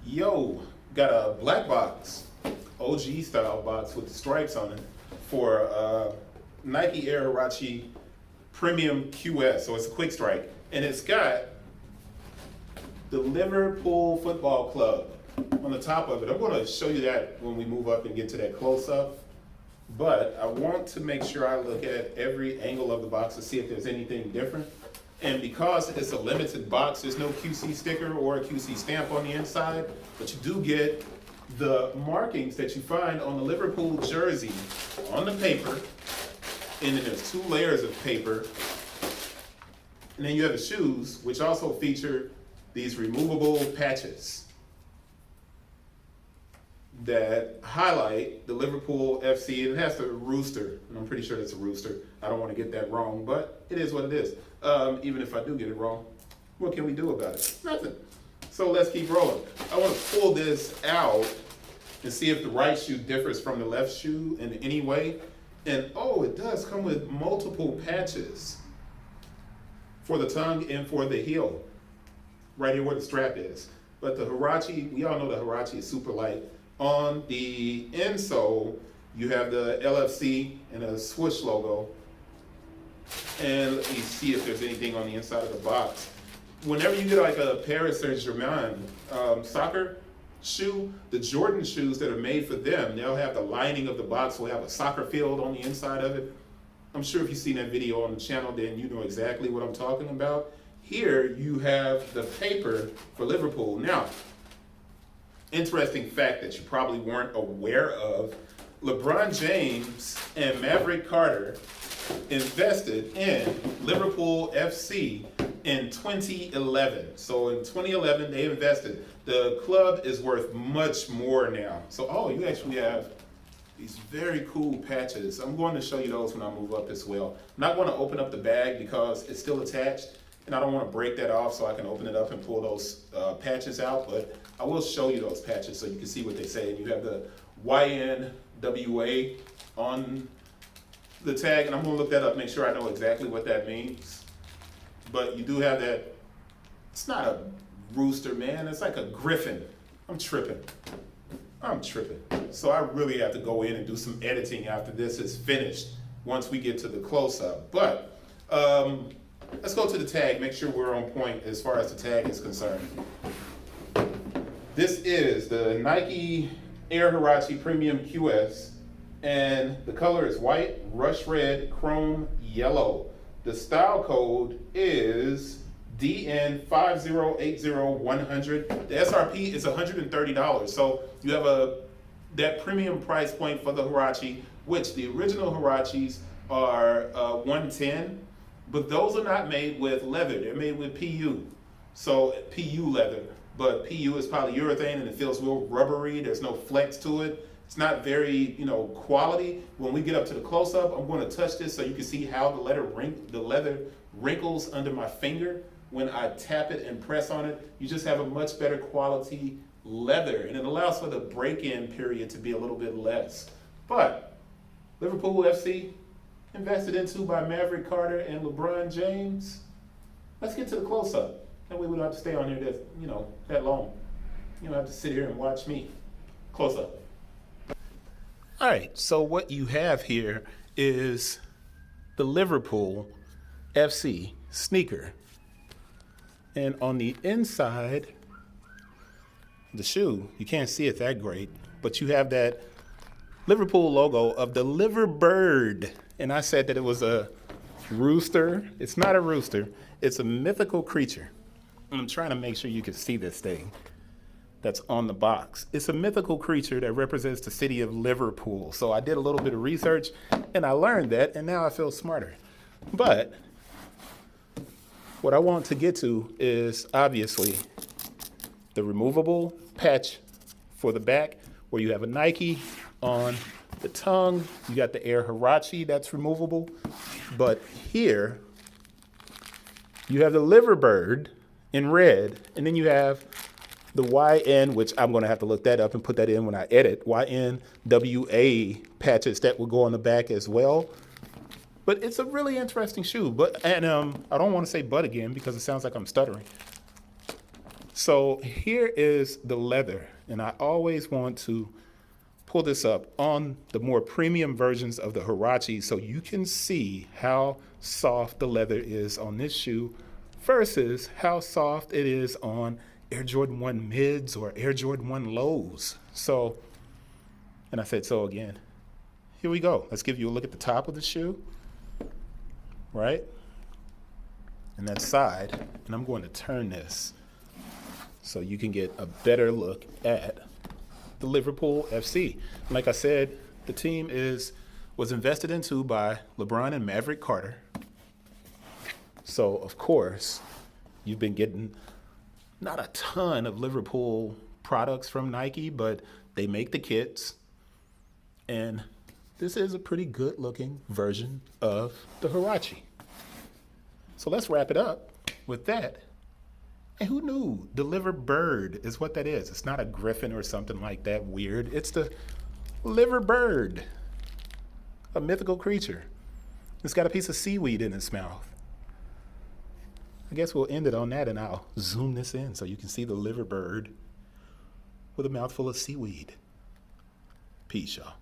Yo, got a black box, OG style box with the stripes on it for Nike Air Huarache Premium QS. So it's a quick strike. And it's got the Liverpool Football Club on the top of it. I'm going to show you that when we move up and get to that close up. But I want to make sure I look at every angle of the box to see if there's anything different. And because it's a limited box, there's no QC sticker or a QC stamp on the inside, but you do get the markings that you find on the Liverpool jersey on the paper. And then there's 2 layers of paper. And then you have the shoes, which also feature these removable patches that highlight the Liverpool FC. It has the rooster, and I'm pretty sure it's a rooster. I don't want to get that wrong, but it is what it is. Even if I do get it wrong, what can we do about it? Nothing. So let's keep rolling. I want to pull this out and see if the right shoe differs from the left shoe in any way. And oh, it does come with multiple patches for the tongue and for the heel, right here where the strap is. But the Huarache, we all know the Huarache is super light. On the insole, you have the LFC and a swoosh logo. And let me see if there's anything on the inside of the box. Whenever you get like a Paris Saint-Germain soccer shoe, the Jordan shoes that are made for them, they'll have the lining of the box will have a soccer field on the inside of it. I'm sure if you've seen that video on the channel, then you know exactly what I'm talking about. Here you have the paper for Liverpool. Now, interesting fact that you probably weren't aware of, LeBron James and Maverick Carter invested in Liverpool FC in 2011. So in 2011, they invested. The club is worth much more now. So, oh, you actually have these very cool patches. I'm going to show you those when I move up as well. I'm not going to open up the bag because it's still attached, and I don't want to break that off so I can open it up and pull those patches out, but I will show you those patches so you can see what they say. And you have the YKWA on the tag, and I'm going to look that up, make sure I know exactly what that means. But you do have that, it's not a rooster, man, it's like a griffin. I'm tripping. So I really have to go in and do some editing after this is finished once we get to the close-up. But let's go to the tag, make sure we're on point as far as the tag is concerned. This is the Nike Air Huarache Premium QS, and the color is white, rush red, chrome yellow. The style code is DN5080-100. The SRP is $130. So you have that premium price point for the Huarache, which the original Huaraches are $110, but those are not made with leather. They're made with PU. So PU leather, but PU is polyurethane and it feels real rubbery. There's no flex to it. It's not very, quality. When we get up to the close-up, I'm going to touch this so you can see how the leather wrinkles under my finger when I tap it and press on it. You just have a much better quality leather, and it allows for the break-in period to be a little bit less. But Liverpool FC, invested into by Maverick Carter and LeBron James. Let's get to the close-up. That way we don't have to stay on here that long. You don't have to sit here and watch me. Close-up. All right, so what you have here is the Liverpool FC sneaker. And on the inside, the shoe, you can't see it that great, but you have that Liverpool logo of the liver bird. And I said that it was a rooster. It's not a rooster. It's a mythical creature. And I'm trying to make sure you can see this thing that's on the box. It's a mythical creature that represents the city of Liverpool. So I did a little bit of research and I learned that, and now I feel smarter. But what I want to get to is obviously the removable patch for the back where you have a Nike on the tongue. You got the Air Huarache that's removable. But here you have the liver bird in red, and then you have the YN, which I'm going to have to look that up and put that in when I edit, YNWA patches that will go on the back as well. But it's a really interesting shoe. I don't want to say but again because it sounds like I'm stuttering. So here is the leather, and I always want to pull this up on the more premium versions of the Huarache so you can see how soft the leather is on this shoe versus how soft it is on Air Jordan 1 mids or Air Jordan 1 lows. So, and I said so again. Here we go. Let's give you a look at the top of the shoe, right? And that side, and I'm going to turn this so you can get a better look at the Liverpool FC. Like I said, the team was invested into by LeBron and Maverick Carter. So, of course, you've been getting not a ton of Liverpool products from Nike, but they make the kits. And this is a pretty good looking version of the Huarache. So let's wrap it up with that. And who knew? The liver bird is what that is. It's not a griffin or something like that weird. It's the liver bird, a mythical creature. It's got a piece of seaweed in its mouth. I guess we'll end it on that, and I'll zoom this in so you can see the liver bird with a mouthful of seaweed. Peace, y'all.